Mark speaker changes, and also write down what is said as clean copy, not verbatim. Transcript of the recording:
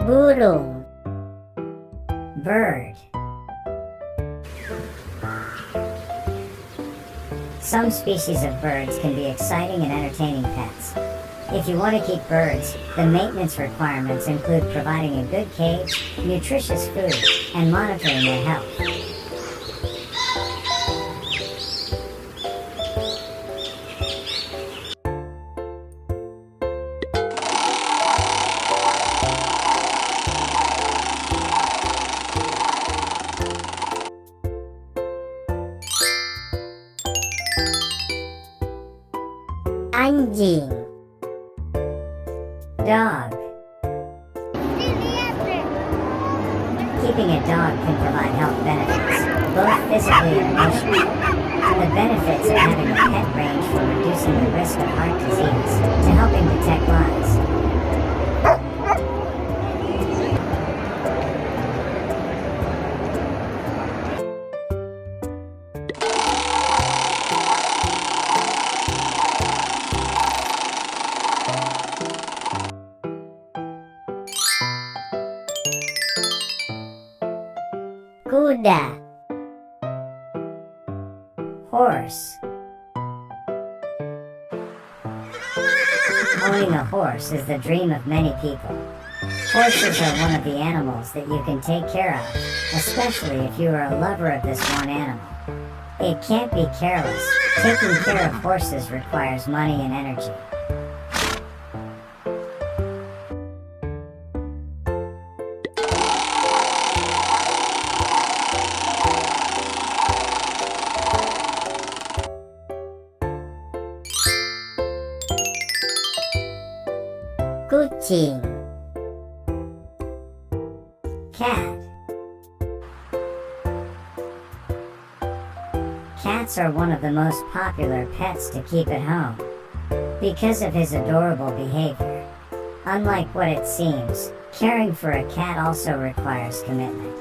Speaker 1: burung, bird. Some species of birds can be exciting and entertaining pets. If you want to keep birds, the maintenance requirements include providing a good cage, nutritious food, and monitoring their health. Anjing, dog. Keeping a dog can provide health benefits, both physically and emotionally. The benefits of having a pet range from reducing the risk of heart disease to helping detect lies. Kuda, horse. Owning a horse is the dream of many people. Horses are one of the animals that you can take care of, especially if you are a lover of this one animal. It can't be careless. Taking care of horses requires money and energy. Kucing, cat. Cats are one of the most popular pets to keep at home because of his adorable behavior. Unlike what it seems, caring for a cat also requires commitment.